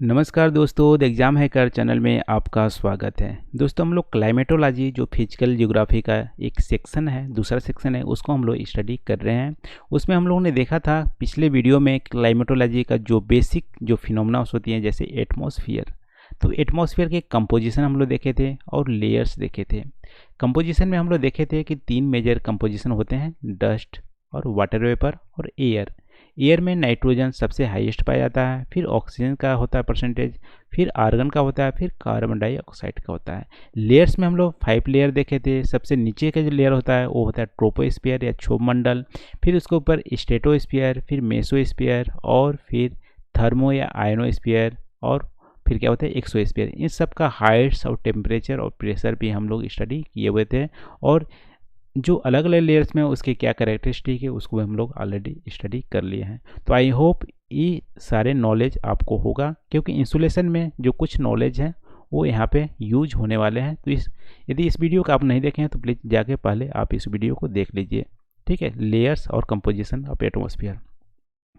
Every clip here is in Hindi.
नमस्कार दोस्तों, द एग्ज़ाम हैकर चैनल में आपका स्वागत है। दोस्तों, हम लोग क्लाइमेटोलॉजी जो फिजिकल ज्योग्राफी का एक सेक्शन है, दूसरा सेक्शन है, उसको हम लोग स्टडी कर रहे हैं। उसमें हम लोगों ने देखा था पिछले वीडियो में क्लाइमेटोलॉजी का जो बेसिक जो फिनोमेना होती हैं, जैसे एटमॉस्फेयर। तो एटमॉस्फेयर के कंपोजिशन हम लोग देखे थे और लेयर्स देखे थे। कंपोजिशन में हम लोग देखे थे कि 3 मेजर कंपोजिशन होते हैं, डस्ट और वाटर वेपर और एयर। एयर में नाइट्रोजन सबसे हाईएस्ट पाया जाता है, फिर ऑक्सीजन का होता है परसेंटेज, फिर आर्गन का होता है, फिर कार्बन डाइऑक्साइड का होता है। लेयर्स में हम लोग 5 लेयर देखे थे। सबसे नीचे का जो लेयर होता है वो होता है ट्रोपोस्फीयर या क्षोभमंडल, फिर उसके ऊपर स्ट्रेटोस्फीयर, फिर मेसोस्फीयर और फिर थर्मो या आयनोस्फीयर और फिर क्या होता है एक्सोस्फीयर। इन सब का हाइट्स और टेम्परेचर और प्रेशर भी हम लोग स्टडी किए हुए थे, और जो अलग अलग लेयर्स में उसके क्या कैरेक्टरिस्टिक है उसको हम लोग ऑलरेडी स्टडी कर लिए हैं। तो आई होप ये सारे नॉलेज आपको होगा, क्योंकि इंसुलेशन में जो कुछ नॉलेज है वो यहाँ पे यूज होने वाले हैं। तो यदि इस वीडियो को आप नहीं देखे हैं तो प्लीज़ जाके पहले आप इस वीडियो को देख लीजिए, ठीक है। लेयर्स और कंपोजिशन ऑफ एटमॉस्फेयर।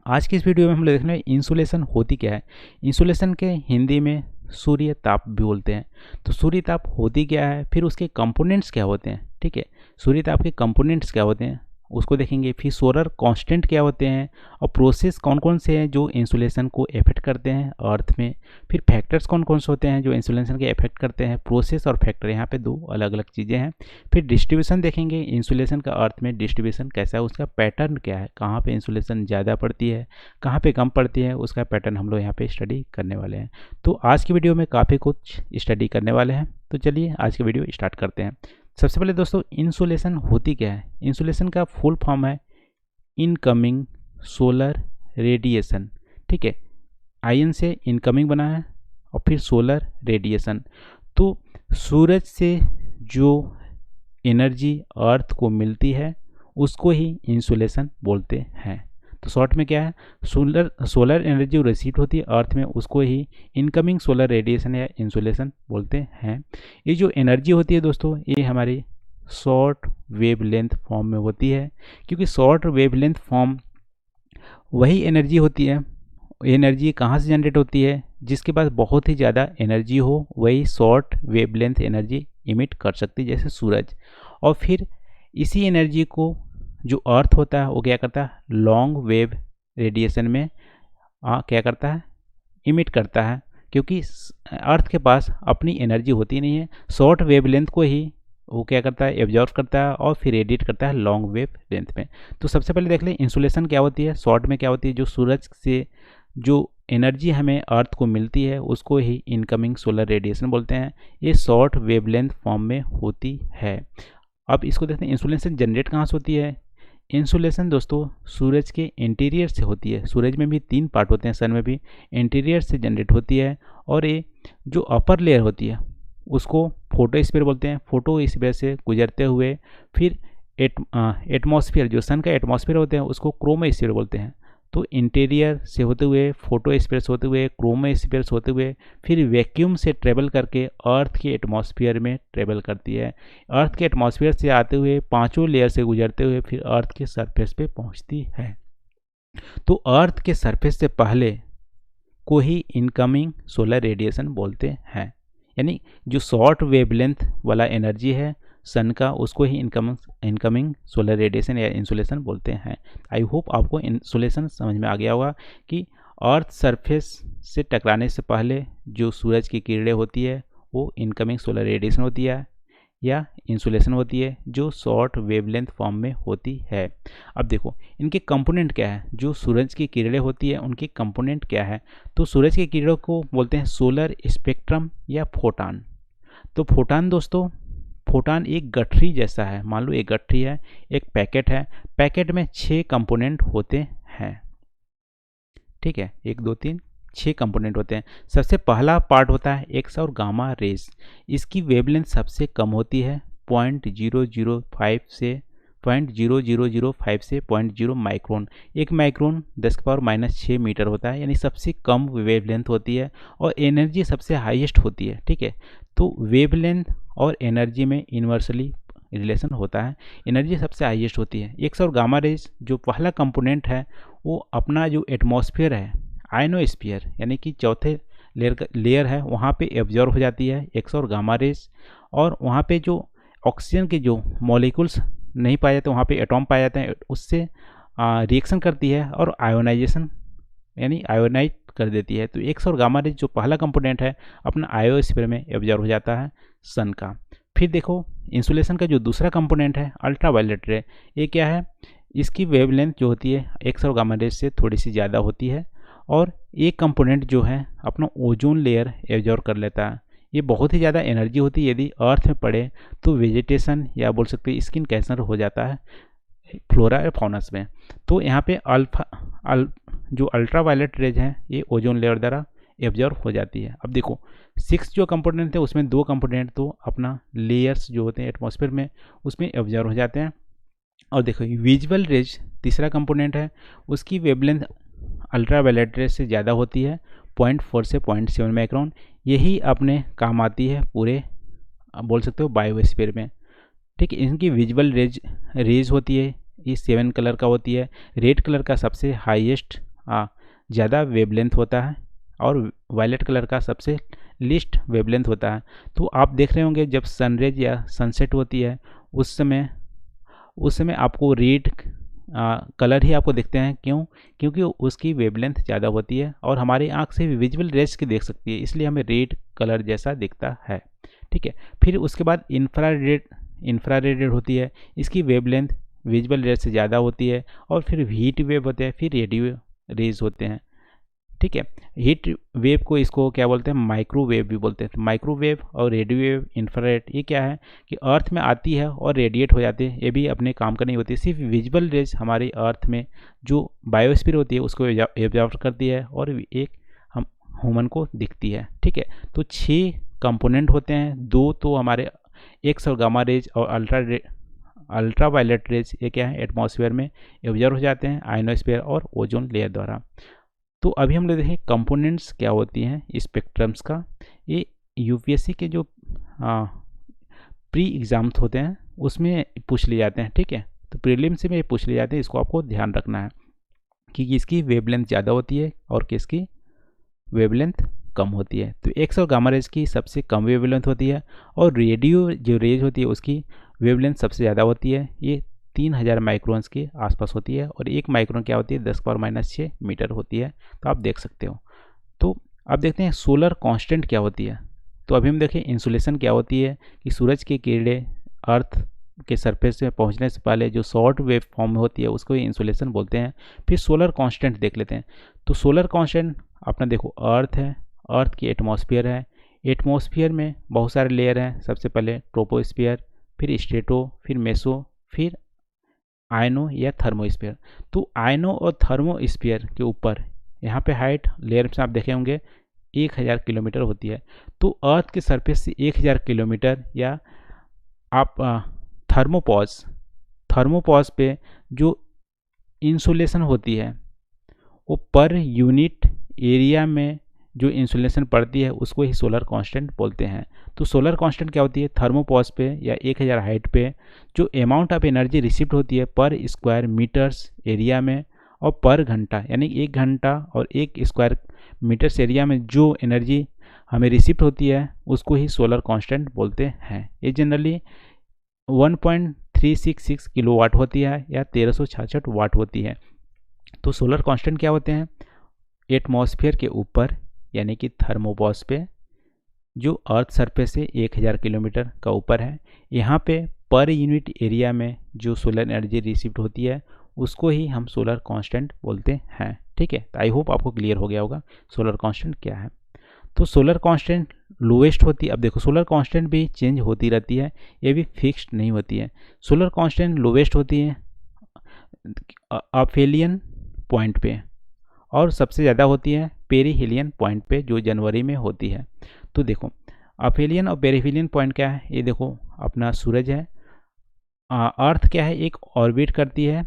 आज की इस वीडियो में हम लोग देखने हैं इंसुलेशन होती क्या है। इंसुलेशन के हिंदी में सूर्य ताप भी बोलते हैं। तो सूर्य ताप होती क्या है, फिर उसके कंपोनेंट्स क्या होते हैं, ठीक है। सूर्य ताप के कंपोनेंट्स क्या होते हैं उसको देखेंगे। फिर सोलर कांस्टेंट क्या होते हैं, और प्रोसेस कौन कौन से हैं जो इंसुलेशन को इफेक्ट करते हैं अर्थ में। फिर फैक्टर्स कौन कौन से होते हैं जो इंसुलेशन के इफेक्ट करते हैं। प्रोसेस और फैक्टर, यहाँ पे 2 अलग अलग चीज़ें हैं। फिर डिस्ट्रीब्यूशन देखेंगे, इंसुलेशन का अर्थ में डिस्ट्रीब्यूशन कैसा है, उसका पैटर्न क्या है, कहाँ पे इंसुलेशन ज़्यादा पड़ती है, कहाँ पे कम पड़ती है, उसका पैटर्न हम लोग यहाँ पे स्टडी करने वाले हैं। तो आज की वीडियो में काफ़ी कुछ स्टडी करने वाले हैं। तो चलिए आज की वीडियो स्टार्ट करते हैं। सबसे पहले दोस्तों, इंसुलेशन होती क्या है। इंसुलेशन का फुल फॉर्म है इनकमिंग सोलर रेडिएशन, ठीक है। आयन से इनकमिंग बना है और फिर सोलर रेडिएशन। तो सूरज से जो एनर्जी अर्थ को मिलती है उसको ही इंसुलेशन बोलते हैं। तो शॉर्ट में क्या है, सोलर एनर्जी रिसीव होती है अर्थ में, उसको ही इनकमिंग सोलर रेडिएशन या इंसुलेशन बोलते हैं। ये जो एनर्जी होती है दोस्तों, ये हमारी शॉर्ट वेवलेंथ फॉर्म में होती है, क्योंकि शॉर्ट वेवलेंथ फॉर्म वही एनर्जी होती है। एनर्जी कहाँ से जनरेट होती है, जिसके पास बहुत ही ज़्यादा एनर्जी हो वही शॉर्ट वेवलेंथ एनर्जी इमिट कर सकती है, जैसे सूरज। और फिर इसी एनर्जी को जो अर्थ होता है वो क्या करता है, लॉन्ग वेव रेडिएशन में क्या करता है, इमिट करता है, क्योंकि अर्थ के पास अपनी एनर्जी होती नहीं है। शॉर्ट वेवलेंथ को ही वो क्या करता है, एब्जॉर्व करता है और फिर रेडिएट करता है लॉन्ग वेव लेंथ में। तो सबसे पहले देख लें इंसुलेशन क्या होती है। शॉर्ट में क्या होती है, जो सूरज से जो एनर्जी हमें अर्थ को मिलती है उसको ही इनकमिंग सोलर रेडिएशन बोलते हैं। ये शॉर्ट वेवलेंथ फॉर्म में होती है। अब इसको देखते हैं इंसुलेशन जनरेट कहाँ से होती है। इंसुलेशन दोस्तों सूरज के इंटीरियर से होती है। सूरज में भी 3 पार्ट होते हैं, सन में भी। इंटीरियर से जनरेट होती है, और ये जो अपर लेयर होती है उसको फोटोस्फीयर बोलते हैं। फोटोस्फीयर से गुजरते हुए फिर एटमॉस्फेयर, जो सन का एटमॉस्फेयर होते हैं उसको क्रोमोस्फीयर बोलते हैं। तो इंटीरियर से होते हुए, फोटोस्फीयर से होते हुए, क्रोमोस्फीयर से होते हुए फिर वैक्यूम से ट्रेवल करके अर्थ के एटमॉस्फेयर में ट्रेवल करती है। अर्थ के एटमॉस्फेयर से आते हुए 5 लेयर से गुजरते हुए फिर अर्थ के सरफेस पे पहुंचती है। तो अर्थ के सरफेस से पहले को ही इनकमिंग सोलर रेडिएशन बोलते हैं। यानी जो शॉर्ट वेवलेंथ वाला एनर्जी है सन का, उसको ही इनकमिंग सोलर रेडिएशन या इंसुलेशन बोलते हैं। आई होप आपको इंसुलेशन समझ में आ गया होगा कि अर्थ सरफेस से टकराने से पहले जो सूरज की किरणें होती है वो इनकमिंग सोलर रेडिएशन होती है या इंसुलेशन होती है, जो शॉर्ट वेवलेंथ फॉर्म में होती है। अब देखो इनके कंपोनेंट क्या है। जो सूरज की किरणें होती है उनके कंपोनेंट क्या है। तो सूरज की किरणों को बोलते हैं सोलर स्पेक्ट्रम या फोटान। तो फोटान दोस्तों, फोटान एक गठरी जैसा है। मान लो एक गठरी है, एक पैकेट है, पैकेट में 6 कंपोनेंट होते हैं, ठीक है। 1 2 3 6 कंपोनेंट होते हैं। सबसे पहला पार्ट होता है एक्स और गामा रेज। इसकी वेवलेंथ सबसे कम होती है 0.005 से 0.0005 से 0.0 माइक्रोन। 1 माइक्रोन 10⁻⁻6 मीटर होता है, यानी सबसे कम वेवलेंथ होती है और एनर्जी सबसे हाईएस्ट होती है, ठीक है। तो वेवलेंथ और एनर्जी में इन्वर्सली रिलेशन होता है। एनर्जी सबसे हाईएस्ट होती है। एक्स और गामा रेज जो पहला कंपोनेंट है वो अपना जो एटमॉस्फेयर है, आयनोस्फीयर यानी कि चौथे लेयर है वहाँ पे एब्जॉर्ब हो जाती है एक्स और गामा रेज, और वहाँ पे जो ऑक्सीजन के जो मॉलिक्यूल्स नहीं पाए जाते, वहाँ पे एटॉम पाए जाते हैं, उससे रिएक्शन करती है और आयोनाइजेशन यानी आयोनाइज कर देती है। तो एक्स और गामा रेज जो पहला कंपोनेंट है अपना आयोस्फीयर में एब्जॉर्ब हो जाता है सन का। फिर देखो इंसुलेशन का जो दूसरा कंपोनेंट है अल्ट्रावायलेट रे, ये क्या है, इसकी वेवलेंथ जो होती है एक्स और गामा रेज से थोड़ी सी ज़्यादा होती है, और एक कंपोनेंट जो है अपना ओजोन लेयर एब्जॉर्ब कर लेता है। ये बहुत ही ज़्यादा एनर्जी होती है, यदि अर्थ में पड़े तो वेजिटेशन या बोल सकते हैं स्किन कैंसर हो जाता है फ्लोरा और फौनस में। तो यहाँ पे जो अल्ट्रावायलेट रेज हैं ये ओजोन लेयर द्वारा एब्जॉर्ब हो जाती है। अब देखो 6 जो कंपोनेंट थे उसमें 2 कंपोनेंट तो अपना लेयर्स जो होते हैं एटमॉस्फेयर में उसमें एब्जॉर्ब हो जाते हैं। और देखो विजुअल रेज तीसरा कंपोनेंट है, उसकी वेवलेंथ अल्ट्रावायलेट रेज से ज़्यादा होती है 0.4 से 0.7 माइक्रोन। यही अपने काम आती है पूरे बोल सकते हो बायोस्फीयर में। ठीक है, इनकी विजुअल रेज होती है, ये 7 कलर का होती है। रेड कलर का सबसे हाईएस्ट ज़्यादा वेवलेंथ होता है और वायलेट कलर का सबसे लीस्ट वेवलेंथ होता है। तो आप देख रहे होंगे जब सनरेज या सनसेट होती है उस समय आपको रेड कलर ही आपको दिखते हैं। क्यों? क्योंकि उसकी वेवलेंथ ज़्यादा होती है और हमारी आंख से विजुअल रेज की देख सकती है, इसलिए हमें रेड कलर जैसा दिखता है। ठीक है, फिर उसके बाद इंफ्रारेड होती है, इसकी वेवलेंथ विजुअल रेज से ज़्यादा होती है। और फिर हीट वेव होते हैं, फिर रेडियो रेज होते हैं। ठीक है, हीट वेव को इसको क्या बोलते हैं, माइक्रोवेव भी बोलते हैं। तो माइक्रोवेव और रेडियो वेव इंफ्रारेड ये क्या है कि अर्थ में आती है और रेडिएट हो जाती है, ये भी अपने काम का नहीं होती। सिर्फ विजुअल रेज हमारी अर्थ में जो बायोस्फीयर होती है उसको एब्जॉर्ब करती है और एक हम ह्यूमन को दिखती है। ठीक है, तो 6 कंपोनेंट होते हैं, 2 तो हमारे एक्स और गामा रेज और अल्ट्रावायलेट रेज ये क्या है एटमॉस्फेयर में एब्जॉर्ब हो जाते हैं आयनोस्फीयर और ओजोन लेयर द्वारा। तो अभी हम लोग देखें कंपोनेंट्स क्या होती हैं स्पेक्ट्रम्स का। ये यूपीएससी के जो प्री एग्ज़ाम्स होते हैं उसमें पूछ लिए जाते हैं। ठीक है, तो प्रीलिम्स में पूछ लिए जाते हैं, इसको आपको ध्यान रखना है कि किसकी वेवलेंथ ज़्यादा होती है और किसकी वेवलेंथ कम होती है। तो एक्स और गामा रेज की सबसे कम वेवलेंथ होती है और रेडियो जो रेज होती है उसकी वेवलेंथ सबसे ज़्यादा होती है, ये 3000 माइक्रोन्स के आसपास होती है। और 1 माइक्रोन क्या होती है 10⁻⁻6 मीटर होती है, तो आप देख सकते हो। तो अब देखते हैं सोलर कांस्टेंट क्या होती है। तो अभी हम देखें इंसुलेशन क्या होती है कि सूरज की किरणें अर्थ के सरफेस में पहुंचने से पहले जो शॉर्ट वेव फॉर्म में होती है उसको इंसुलेशन बोलते हैं। फिर सोलर कांस्टेंट देख लेते हैं। तो सोलर कांस्टेंट अपना देखो अर्थ है, अर्थ की एटमॉस्फेयर है, एटमॉस्फेयर में बहुत सारे लेयर हैं। सबसे पहले ट्रोपोस्फेयर, फिर स्ट्रेटो, फिर मेसो, फिर आयनो या थर्मोस्फेयर। तो आयनो और थर्मोस्फेयर के ऊपर यहाँ पे हाइट लेयर में आप देखे होंगे 1000 किलोमीटर होती है। तो अर्थ के सरफेस से 1000 किलोमीटर या आप थर्मोपॉज पे जो इंसुलेशन होती है वो पर यूनिट एरिया में जो इंसुलेशन पड़ती है उसको ही सोलर कांस्टेंट बोलते हैं। तो सोलर कांस्टेंट क्या होती है थर्मोपॉज पे या 1000 हाइट पे जो अमाउंट ऑफ एनर्जी रिसीव्ड होती है पर स्क्वायर मीटर्स एरिया में और पर घंटा, यानी 1 घंटा और 1 स्क्वायर मीटर्स एरिया में जो एनर्जी हमें रिसीव्ड होती है उसको ही सोलर कांस्टेंट बोलते हैं। ये जनरली 1.366 किलोवाट होती है या 1366 वाट होती है। तो सोलर कांस्टेंट क्या होते हैं, एटमॉस्फेयर के ऊपर यानी कि थर्मोपॉज पे जो अर्थ सरफेस से 1000 किलोमीटर का ऊपर है, यहाँ पे पर यूनिट एरिया में जो सोलर एनर्जी रिसीव्ड होती है उसको ही हम सोलर कांस्टेंट बोलते हैं। ठीक है, तो आई होप आपको क्लियर हो गया होगा सोलर कांस्टेंट क्या है। तो सोलर कांस्टेंट लोएस्ट होती है। अब देखो सोलर कांस्टेंट भी चेंज होती रहती है, ये भी फिक्स्ड नहीं होती है। सोलर कांस्टेंट लोएस्ट होती है अफेलियन पॉइंट पे और सबसे ज़्यादा होती है पेरीहेलियन पॉइंट पे जो जनवरी में होती है। तो देखो अफेलियन और पेरीहेलियन पॉइंट क्या है, ये देखो अपना सूरज है, अर्थ क्या है एक ऑर्बिट करती है।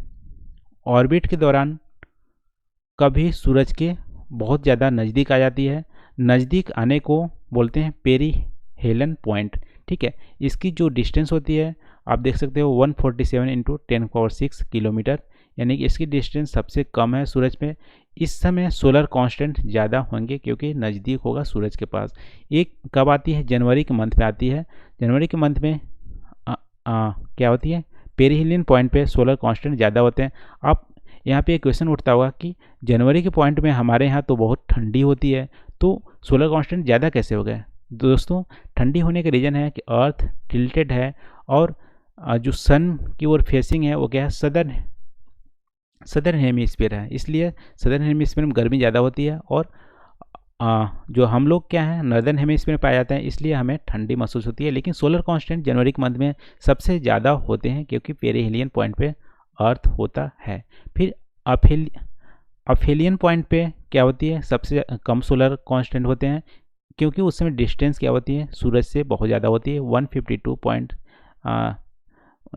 ऑर्बिट के दौरान कभी सूरज के बहुत ज़्यादा नज़दीक आ जाती है, नज़दीक आने को बोलते हैं पेरीहेलियन पॉइंट। ठीक है, इसकी जो डिस्टेंस होती है आप देख सकते हो 147 × 10⁶ किलोमीटर, यानी कि इसकी डिस्टेंस सबसे कम है सूरज पे। इस समय सोलर कांस्टेंट ज़्यादा होंगे क्योंकि नज़दीक होगा सूरज के पास। एक कब आती है? जनवरी के मंथ में आती है। जनवरी के मंथ में क्या होती है? पेरिहेलियन पॉइंट पे सोलर कांस्टेंट ज़्यादा होते हैं। अब यहाँ पे एक क्वेश्चन उठता होगा कि जनवरी के पॉइंट में हमारे यहाँ तो बहुत ठंडी होती है, तो सोलर कांस्टेंट ज़्यादा कैसे हो गए? दोस्तों, ठंडी होने का रीज़न है कि अर्थ टिल्टेड है और जो सन की ओर फेसिंग है वो क्या है? सदर्न हेमिस्फीयर है, इसलिए सदर्न हेमिस्फीयर में गर्मी ज़्यादा होती है और जो हम लोग क्या है नॉर्दर्न हेमिस्फीयर में पाए जाते हैं, इसलिए हमें ठंडी महसूस होती है। लेकिन सोलर कांस्टेंट जनवरी के मंथ में सबसे ज़्यादा होते हैं क्योंकि पेरिहेलियन पॉइंट पे अर्थ होता है। फिर अफेलियन पॉइंट पे क्या होती है? सबसे कम सोलर कांस्टेंट होते हैं क्योंकि उस समय डिस्टेंस क्या होती है? सूरज से बहुत ज़्यादा होती है। 152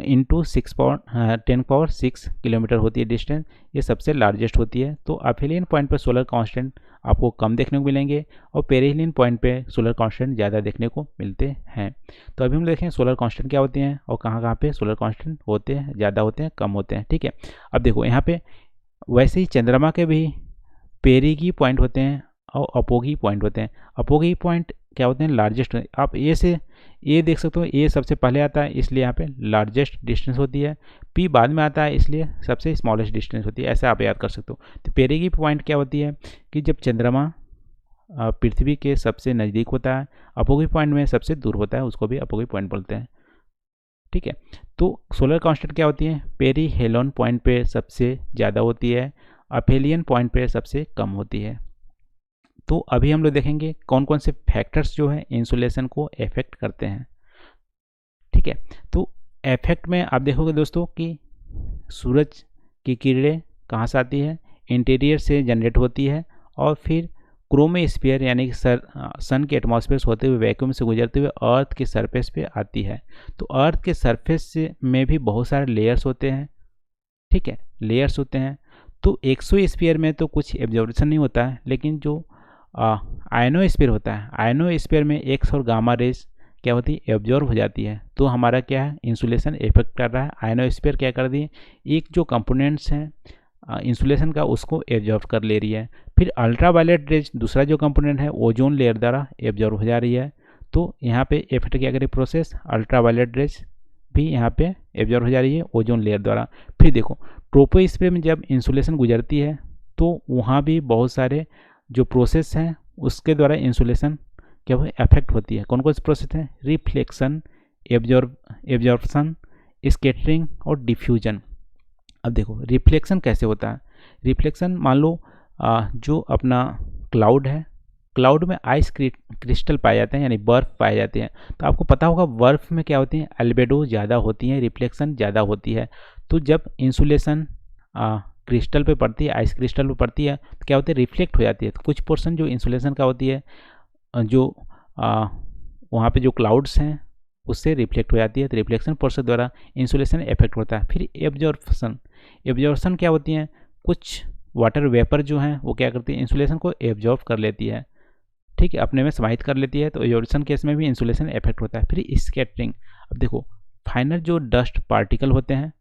इंटू 10⁻6 किलोमीटर होती है डिस्टेंस, ये सबसे लार्जेस्ट होती है। तो अफेलियन पॉइंट पर सोलर कांस्टेंट आपको कम देखने को मिलेंगे और पेरिहेलियन पॉइंट पे सोलर कांस्टेंट ज़्यादा देखने को मिलते हैं। तो अभी हम देखें सोलर कांस्टेंट क्या होते हैं और कहाँ कहाँ पे सोलर कांस्टेंट होते हैं, ज़्यादा होते हैं, कम होते हैं। ठीक है, अब देखो यहाँ पे वैसे ही चंद्रमा के भी पेरिगी पॉइंट होते हैं और अपोगी पॉइंट होते हैं। अपोगी पॉइंट क्या होते हैं? लार्जेस्ट। आप ए से ए देख सकते हो, ए सबसे पहले आता है इसलिए यहाँ पे लार्जेस्ट डिस्टेंस होती है। पी बाद में आता है इसलिए सबसे स्मॉलेस्ट डिस्टेंस होती है, ऐसे आप याद कर सकते हो। तो पेरिगी पॉइंट क्या होती है कि जब चंद्रमा पृथ्वी के सबसे नज़दीक होता है, अपोगी पॉइंट में सबसे दूर होता है, उसको भी अपोगी पॉइंट बोलते हैं। ठीक है, तो सोलर कांस्टेंट क्या होती है? पेरिहेलियन पॉइंट पे सबसे ज़्यादा होती है, अफेलियन पॉइंट पे सबसे कम होती है। तो अभी हम लोग देखेंगे कौन कौन से फैक्टर्स जो है इंसुलेशन को इफेक्ट करते हैं। ठीक है, तो इफेक्ट में आप देखोगे दोस्तों कि सूरज की किरणें कहाँ से आती है? इंटीरियर से जनरेट होती है और फिर क्रोमोस्फीयर यानी कि सन के एटमॉस्फेयर से होते हुए वैक्यूम से गुजरते हुए अर्थ के सरफेस पे आती है। तो अर्थ के सरफेस से में भी बहुत सारे लेयर्स होते हैं। ठीक है, लेयर्स होते हैं। तो एक्सोस्फीयर में तो कुछ एब्जॉर्प्शन नहीं होता है, लेकिन जो आयनोस्फीयर होता है, आयनोस्फीयर में एक्स और गामा रेज क्या होती है? एब्जॉर्ब हो जाती है। तो हमारा क्या है? इंसुलेशन इफेक्ट कर रहा है। आयनोस्फीयर क्या कर दी? एक जो कंपोनेंट्स हैं इंसुलेशन का उसको एब्जॉर्ब कर ले रही है। फिर अल्ट्रावायलेट रेज दूसरा जो कंपोनेंट है ओजोन लेयर द्वारा एब्जॉर्ब हो जा रही है। तो यहाँ पे इफेक्ट क्या करें? प्रोसेस अल्ट्रावायलेट रेज भी यहाँ पे एब्जॉर्ब हो जा रही है ओजोन लेयर द्वारा। फिर देखो ट्रोपोस्फीयर में जब इंसुलेशन गुजरती है तो वहाँ भी बहुत सारे जो प्रोसेस हैं उसके द्वारा इंसुलेशन क्या वो अफेक्ट होती है। कौन कौन से प्रोसेस हैं? रिफ्लेक्शन, एब्जॉर्प्शन, स्कैटरिंग और डिफ्यूजन। अब देखो रिफ्लेक्शन कैसे होता है? रिफ्लेक्शन मान लो जो अपना क्लाउड है, क्लाउड में आइस क्रिस्टल पाए जाते हैं यानी बर्फ़ पाए जाते हैं। तो आपको पता होगा बर्फ़ में क्या होती है? एल्बेडो ज़्यादा होती है, रिफ्लेक्शन ज़्यादा होती है। तो जब इंसुलेशन क्रिस्टल पे पड़ती है, आइस क्रिस्टल पे पड़ती है, तो क्या होती है? रिफ्लेक्ट हो जाती है। तो कुछ पोर्शन जो इंसुलेशन का होती है जो वहाँ पे जो क्लाउड्स हैं उससे रिफ्लेक्ट हो जाती है। तो रिफ्लेक्शन प्रोसेस द्वारा इंसुलेशन इफेक्ट होता है। फिर एब्जॉर्प्शन क्या होती है? कुछ वाटर वेपर जो हैं वो क्या करती है? इंसुलेशन को एब्जॉर्ब कर लेती है। ठीक है, अपने में समाहित कर लेती है। तो एब्जॉर्प्शन केस में भी इंसुलेशन इफेक्ट होता है। फिर स्कैटरिंग। अब देखो फाइनल जो डस्ट पार्टिकल होते हैं,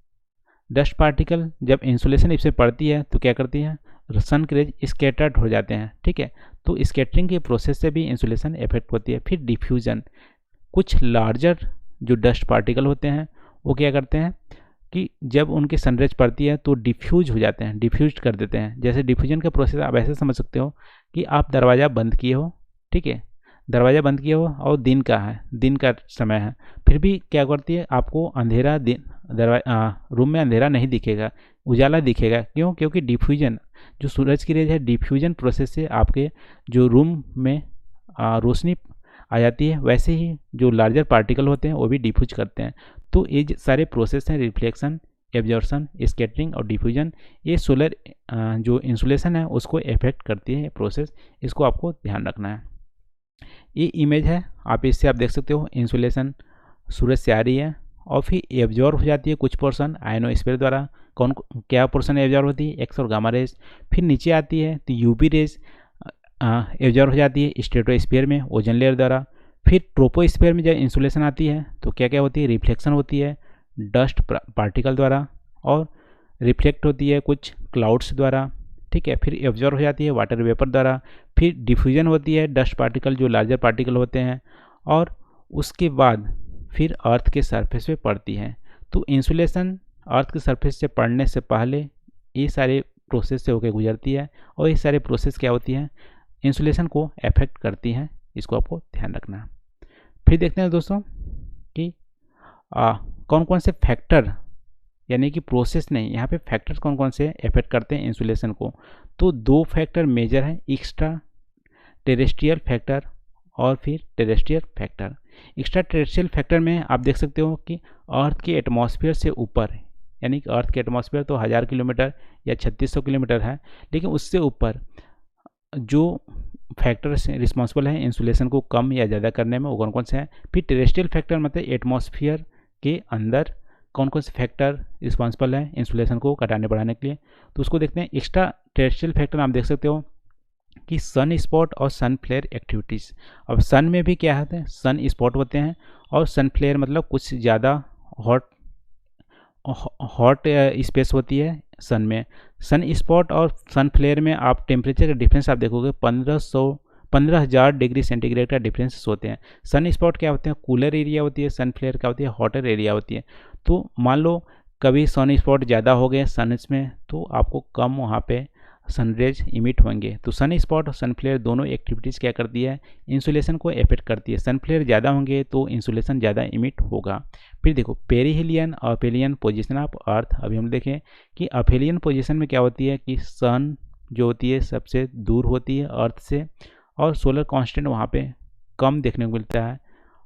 डस्ट पार्टिकल जब इंसुलेशन इससे पड़ती है तो क्या करती है? सन के रेज स्कैटर्ड हो जाते हैं। ठीक है, तो स्कैटरिंग के प्रोसेस से भी इंसुलेशन इफेक्ट होती है। फिर डिफ्यूजन, कुछ लार्जर जो डस्ट पार्टिकल होते हैं वो क्या करते हैं कि जब उनकी सनरेज पड़ती है तो डिफ्यूज हो जाते हैं, डिफ्यूज कर देते हैं। जैसे डिफ्यूजन का प्रोसेस आप ऐसे समझ सकते हो कि आप दरवाज़ा बंद किए हो, ठीक है, दरवाज़ा बंद किए हो और दिन का है, दिन का समय है, फिर भी क्या करती है? आपको अंधेरा रूम में अंधेरा नहीं दिखेगा, उजाला दिखेगा। क्यों? क्योंकि डिफ्यूजन जो सूरज की रेज है डिफ्यूजन प्रोसेस से आपके जो रूम में रोशनी आ जाती है। वैसे ही जो लार्जर पार्टिकल होते हैं वो भी डिफ्यूज करते हैं। तो ये सारे प्रोसेस हैं रिफ्लेक्शन, एब्जॉर्प्शन, स्कैटरिंग और डिफ्यूजन, ये सोलर जो इंसुलेशन है उसको इफेक्ट करती है प्रोसेस। इसको आपको ध्यान रखना है। ये इमेज है, आप इससे आप देख सकते हो इंसुलेशन सूरज से आ रही है और फिर एब्जॉर्ब हो जाती है कुछ पोर्शन आयनोस्फीयर द्वारा। कौन क्या पोर्शन एब्जॉर्ब होती है? एक्स और गामा रेज। फिर नीचे आती है तो यूवी रेज एब्जॉर्ब हो जाती है स्ट्रेटोस्फीयर में ओजोन लेयर द्वारा। फिर ट्रोपोस्फीयर में जब इंसुलेशन आती है तो क्या क्या होती है? रिफ्लेक्शन होती है डस्ट पार्टिकल द्वारा और रिफ्लेक्ट होती है कुछ क्लाउड्स द्वारा। ठीक है। फिर एब्जॉर्ब हो जाती है वाटर वेपर द्वारा, फिर डिफ्यूजन होती है डस्ट पार्टिकल जो लार्जर पार्टिकल होते हैं, और उसके बाद फिर अर्थ के सरफेस पे पड़ती है। तो इंसुलेशन अर्थ के सरफेस से पड़ने से पहले ये सारे प्रोसेस से होकर गुजरती है, और ये सारे प्रोसेस क्या होती हैं, इंसुलेशन को अफेक्ट करती हैं। इसको आपको ध्यान रखना है। फिर देखते हैं दोस्तों कि कौन कौन से फैक्टर, यानी कि प्रोसेस नहीं, यहाँ पे फैक्टर्स कौन कौन से अफेक्ट करते हैं इंसुलेशन को। तो 2 फैक्टर मेजर हैं, एक्स्ट्रा टेरेस्ट्रियल फैक्टर और फिर terrestrial factor. Extra terrestrial factor में आप देख सकते हो कि अर्थ के एटमॉस्फेयर से ऊपर, यानी कि अर्थ के एटमॉस्फेयर तो 1000 किलोमीटर या 3600 किलोमीटर है, लेकिन उससे ऊपर जो फैक्टर्स रिस्पॉन्सिबल हैं इंसुलेशन को कम या ज़्यादा करने में, वो कौन कौन से हैं। फिर टेरेस्ट्रियल फैक्टर मतलब एटमॉस्फेयर के अंदर कौन कौन से फैक्टर रिस्पॉन्सिबल हैं इंसुलेशन को घटाने बढ़ाने के लिए, तो उसको देखते हैं। एक्स्ट्रा टेरेस्ट्रियल फैक्टर आप देख सकते हो कि सन स्पॉट और सन फ्लेयर एक्टिविटीज़। अब सन में भी क्या होते हैं, सन स्पॉट होते हैं, और सन फ्लेयर मतलब कुछ ज़्यादा हॉट स्पेस होती है सन में। सन स्पॉट और सन फ्लेयर में आप टेम्परेचर का डिफरेंस आप देखोगे 15,000 डिग्री सेंटीग्रेड का डिफरेंस होते हैं। सन स्पॉट क्या होते हैं, कूलर एरिया होती है, सन फ्लेयर क्या होती है, हॉटर एरिया होती है। तो मान लो कभी सन स्पॉट ज़्यादा हो गए सन में, तो आपको कम वहाँ पे सनरेज इमिट होंगे। तो सन स्पॉट और सन फ्लेयर दोनों एक्टिविटीज़ क्या करती है, इंसुलेशन को अफेक्ट करती है। सन फ्लेयर ज़्यादा होंगे तो इंसुलेशन ज़्यादा इमिट होगा। फिर देखो पेरिहेलियन और अपेलियन पोजीशन ऑफ अर्थ। अभी हम देखें कि अपेलियन पोजीशन में क्या होती है कि सन जो होती है सबसे दूर होती है अर्थ से, और सोलर कांस्टेंट वहाँ पे कम देखने को मिलता है।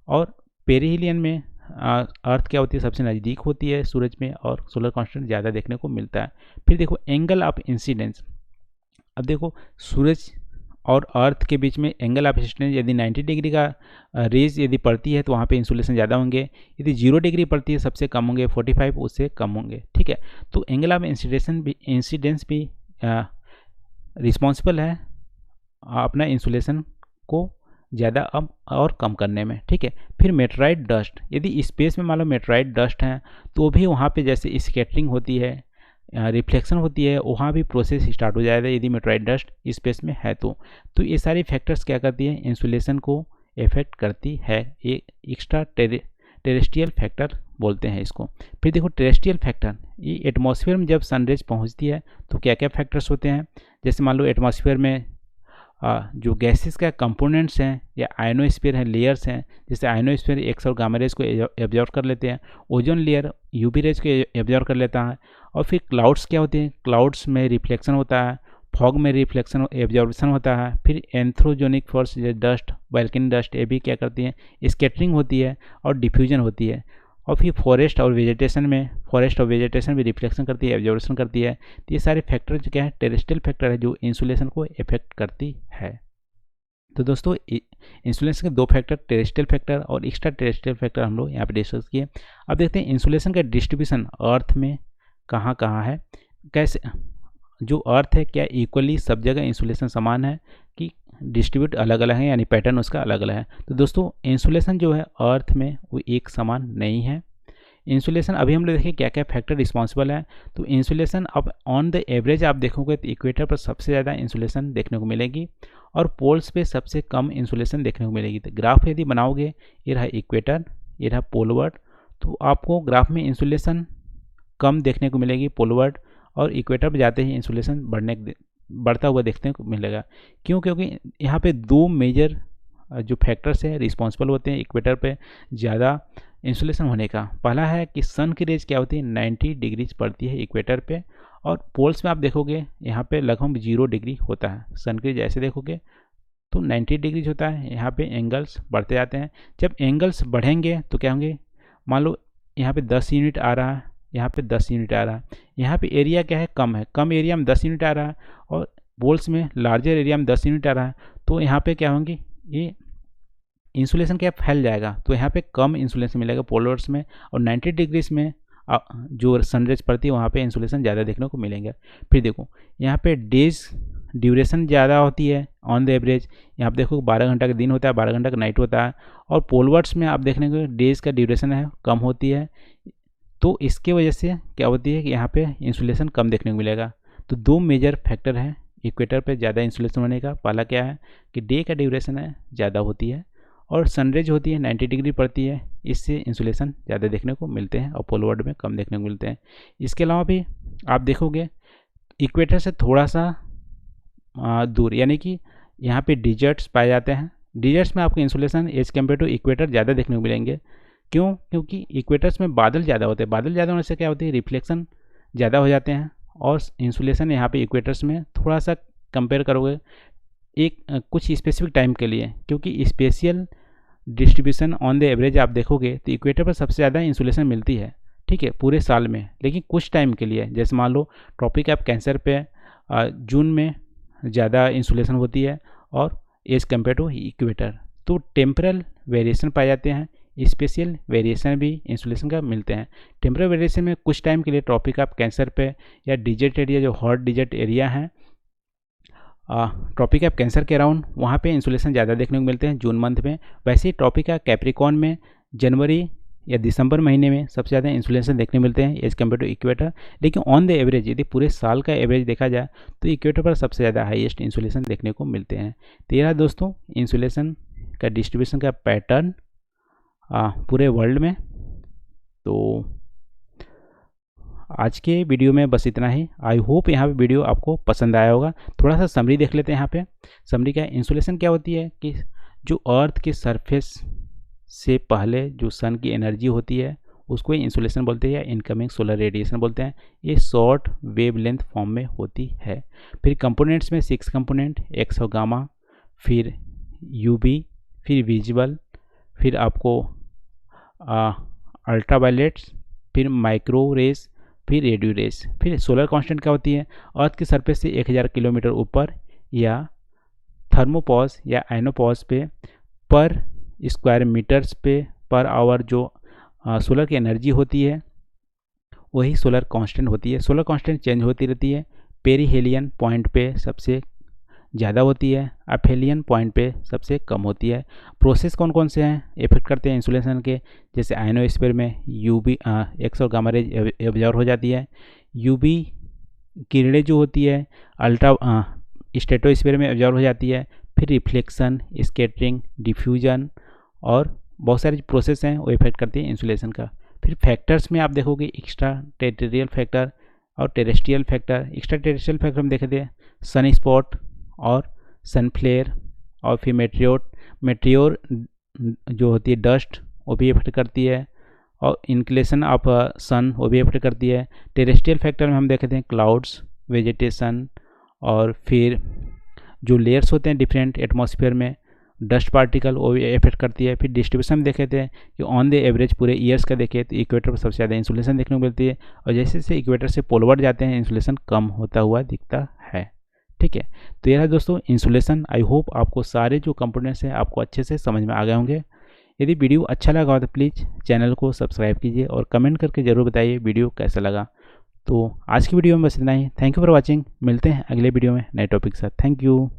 और पेरिहेलियन में अर्थ क्या होती है, सबसे नज़दीक होती है सूरज में, और सोलर कांस्टेंट ज़्यादा देखने को मिलता है। फिर देखो एंगल ऑफ इंसिडेंस। अब देखो सूरज और अर्थ के बीच में एंगल ऑफ इंसिडेंस यदि 90 डिग्री का रेज यदि पड़ती है तो वहाँ पे इंसुलेशन ज़्यादा होंगे। यदि 0 डिग्री पड़ती है सबसे कम होंगे, 45 उससे कम होंगे। ठीक है, तो एंगल ऑफ इंसिडेंस भी रिस्पॉन्सिबल है अपना इंसुलेशन को ज़्यादा अब और कम करने में। ठीक है, फिर मेटेराइट डस्ट। यदि स्पेस में मान लो मेटेराइट डस्ट है तो भी वहाँ पे जैसे स्कैटरिंग होती है, रिफ्लेक्शन होती है, वहाँ भी प्रोसेस स्टार्ट हो जाएगा यदि मेटेराइट डस्ट स्पेस में है तो ये सारे फैक्टर्स क्या करती है, इंसुलेशन को इफेक्ट करती है। ये एक्स्ट्रा टेरेस्ट्रियल फैक्टर बोलते हैं इसको। फिर देखो टेरेस्ट्रियल फैक्टर, ये एटमॉस्फेयर में जब सनरेज पहुँचती है तो क्या क्या फैक्टर्स होते हैं। जैसे मान लो एटमॉस्फेयर में जो गैसेस का कंपोनेंट्स हैं या आयनोस्फीयर हैं, लेयर्स हैं, जैसे आयनोस्फीयर एक्स और गामा रेज को एब्जॉर्ब कर लेते हैं, ओजोन लेयर यूवी रेज को एब्जॉर्ब कर लेता है। और फिर क्लाउड्स क्या होते हैं, क्लाउड्स में रिफ्लेक्शन होता है, फॉग में रिफ्लेक्शन एब्जॉर्बेशन होता है। फिर एंथ्रोजोनिक फोर्स जैसे डस्ट, वोल्केनिक डस्ट, ये भी क्या करती है, स्कैटरिंग होती है और डिफ्यूजन होती है। और फिर फॉरेस्ट और वेजिटेशन भी रिफ्लेक्शन करती है, एब्जॉर्बेशन करती है। तो ये सारे फैक्टर जो क्या है, टेरेस्ट्रियल फैक्टर है जो इंसुलेशन को इफेक्ट करती है। तो दोस्तों इंसुलेशन के 2 फैक्टर, टेरेस्ट्रियल फैक्टर और एक्स्ट्रा टेरेस्ट्रियल फैक्टर हम लोग यहाँ पे डिस्कस किए। अब देखते हैं इंसुलेशन का डिस्ट्रीब्यूशन अर्थ में कहाँ कहाँ है, कैसे जो अर्थ है क्या इक्वली सब जगह इंसुलेशन समान है कि डिस्ट्रीब्यूट अलग अलग है, यानी पैटर्न उसका अलग अलग है। तो दोस्तों इंसुलेशन जो है अर्थ में वो एक समान नहीं है। इंसुलेशन अभी हम लोग देखें क्या क्या फैक्टर रिस्पॉन्सिबल है। तो इंसुलेशन अब ऑन द एवरेज आप देखोगे तो इक्वेटर पर सबसे ज़्यादा इंसुलेशन देखने को मिलेगी और पोल्स पे सबसे कम इंसुलेशन देखने को मिलेगी। तो ग्राफ यदि बनाओगे, ये रहा इक्वेटर, ये रहा पोलवर्ड, तो आपको ग्राफ में इंसुलेशन कम देखने को मिलेगी पोलवर्ड, और इक्वेटर पर जाते ही इंसुलेशन बढ़ता हुआ देखने को मिलेगा। क्यों? क्योंकि यहाँ पे 2 मेजर जो फैक्टर्स हैं रिस्पॉन्सिबल होते हैं इक्वेटर पे ज़्यादा इंसुलेशन होने का। पहला है कि सन की रेज क्या होती है, 90 डिग्री पड़ती है इक्वेटर पे, और पोल्स में आप देखोगे यहाँ पे लगभग 0 डिग्री होता है। सन की रेज ऐसे देखोगे तो 90 डिग्री होता है, यहाँ पे एंगल्स बढ़ते जाते हैं। जब एंगल्स बढ़ेंगे तो क्या होंगे, मान लो यहाँ पे 10 यूनिट आ रहा है, यहाँ पे 10 यूनिट आ रहा है, यहाँ पे एरिया क्या है, कम है, कम एरिया में 10 यूनिट आ रहा है, और पोल्स में लार्जर एरिया में 10 यूनिट आ रहा है, तो यहाँ पे क्या होंगी, ये इंसुलेशन क्या फैल जाएगा। तो यहाँ पे कम इंसुलेशन मिलेगा पोलर्स में, और 90 डिग्रीज में जो सनरेज पड़ती है वहाँ पे इंसुलेशन ज़्यादा देखने को मिलेंगे। फिर देखो यहाँ पे डेज ड्यूरेशन ज़्यादा होती है ऑन द एवरेज। यहाँ पे देखो 12 घंटा का दिन होता है, 12 घंटा का नाइट होता है, और पोलवर्ड्स में आप देखने को डेज का ड्यूरेशन है कम होती है। तो इसके वजह से क्या होती है कि यहाँ पे इंसुलेशन कम देखने को मिलेगा। तो दो मेजर फैक्टर हैं इक्वेटर पे ज़्यादा इंसुलेशन होने का। पहला क्या है कि डे का ड्यूरेशन है ज़्यादा होती है और सनरेज होती है 90 डिग्री पड़ती है, इससे इंसुलेशन ज़्यादा देखने को मिलते हैं और पोल वर्ल्ड में कम देखने को मिलते हैं। इसके अलावा भी आप देखोगे इक्वेटर से थोड़ा सा दूर यानी कि यहाँ पे डिजर्ट्स पाए जाते हैं। डिजर्ट्स में आपको insolation as compare to equator ज़्यादा देखने को मिलेंगे। क्यों? क्योंकि इक्वेटर्स में बादल ज़्यादा होते हैं। बादल ज़्यादा होने से क्या होती है, रिफ्लेक्शन ज़्यादा हो जाते हैं और इंसुलेशन यहाँ पे इक्वेटर्स में थोड़ा सा कंपेयर करोगे एक कुछ स्पेसिफिक टाइम के लिए, क्योंकि spatial distribution on the average आप देखोगे तो इक्वेटर पर सबसे ज़्यादा इंसुलेशन मिलती है, ठीक है, पूरे साल में। लेकिन कुछ टाइम के लिए, जैसे मान लो ट्रॉपिक ऑफ कैंसर पे जून में ज़्यादा इंसुलेशन होती है और एज कम्पेयर टू इक्वेटर। तो टेम्परल वेरिएशन पाए जाते हैं, स्पेशल वेरिएशन भी इंसुलेशन का मिलते हैं। टेम्परल वेरिएशन में कुछ टाइम के लिए ट्रॉपिक ऑफ कैंसर पे या डिजर्ट एरिया, जो हॉट डिजर्ट एरिया है ट्रॉपिक ऑफ कैंसर के अराउंड, वहाँ पे इंसुलेशन ज़्यादा देखने को मिलते हैं जून मंथ में। वैसे ही ट्रॉपिक ऑफ कैप्रिकॉर्न में जनवरी या दिसंबर महीने में सबसे ज़्यादा इंसुलेशन देखने मिलते हैं एज कम्पेयर टू इक्वेटर। लेकिन ऑन द एवरेज यदि पूरे साल का एवरेज देखा जाए तो इक्वेटर पर सबसे ज़्यादा हाईएस्ट इंसुलेशन देखने को मिलते हैं। तो यह दोस्तों इंसुलेशन का डिस्ट्रीब्यूशन का पैटर्न पूरे वर्ल्ड में। तो आज के वीडियो में बस इतना ही। आई होप यहाँ पे वीडियो आपको पसंद आया होगा। थोड़ा सा समरी देख लेते हैं। यहाँ पे समरी क्या है, इंसुलेशन क्या होती है कि जो अर्थ के सरफेस से पहले जो सन की एनर्जी होती है उसको इंसुलेशन बोलते हैं या इनकमिंग सोलर रेडिएशन बोलते हैं। ये शॉर्ट वेव लेंथ फॉर्म में होती है। फिर कंपोनेंट्स में 6 कंपोनेंट, एक्स और गामा, फिर यूवी, फिर विजिबल, फिर आपको अल्ट्रावायलेट्स, फिर माइक्रो रेस, फिर रेडियो रेस। फिर सोलर कांस्टेंट क्या होती है, अर्थ की सरफेस से 1000 किलोमीटर ऊपर या थर्मोपॉज या आइनोपॉज पे पर स्क्वायर मीटर्स पे पर आवर जो सोलर की एनर्जी होती है वही सोलर कांस्टेंट होती है। सोलर कांस्टेंट चेंज होती रहती है। पेरीहेलियन पॉइंट पे सबसे ज़्यादा होती है, अफेलियन पॉइंट पे सबसे कम होती है। प्रोसेस कौन कौन से हैं इफेक्ट करते हैं इंसुलेशन के, जैसे आयनोस्फीयर में यूवी एक्स और गामा रेज एब्जॉर्ब हो जाती है। यूवी किरणें जो होती है अल्ट्रा स्ट्रेटोस्फीयर में एब्जॉर्ब हो जाती है। फिर रिफ्लेक्शन, स्कैटरिंग, डिफ्यूजन और बहुत सारे प्रोसेस हैं वो इफेक्ट करती है इंसुलेशन का। फिर फैक्टर्स में आप देखोगे एक्स्ट्रा टेरिटोरियल फैक्टर और terrestrial factor. Extra terrestrial factor हम देखे थे सन स्पॉट और सन फ्लेयर, और फिर मेट्रियोर जो होती है डस्ट वो भी इफेक्ट करती है, और इंक्लेशन ऑफ सन वो भी इफेक्ट करती है। टेरेस्ट्रियल फैक्टर में हम देखे थे क्लाउड्स, वेजिटेशन, और फिर जो लेयर्स होते हैं डिफरेंट एटमॉस्फेयर में, डस्ट पार्टिकल वो भी इफेक्ट करती है। फिर डिस्ट्रीब्यूशन में देखे थे कि ऑन द एवरेज पूरे ईयर्स का देखें तो इक्वेटर पर सबसे ज़्यादा इंसुलेशन देखने को मिलती है, और जैसे जैसे इक्वेटर से पोलवर्ड जाते हैं इंसुलेशन कम होता हुआ दिखता है। ठीक है, तो यह है दोस्तों इंसुलेशन। आई होप आपको सारे जो कंपोनेंट्स हैं आपको अच्छे से समझ में आ गए होंगे। यदि वीडियो अच्छा लगा हो तो प्लीज़ चैनल को सब्सक्राइब कीजिए और कमेंट करके ज़रूर बताइए वीडियो कैसा लगा। तो आज की वीडियो में बस इतना ही। Thank you for watching. मिलते हैं अगले वीडियो में नए टॉपिक के साथ। Thank you.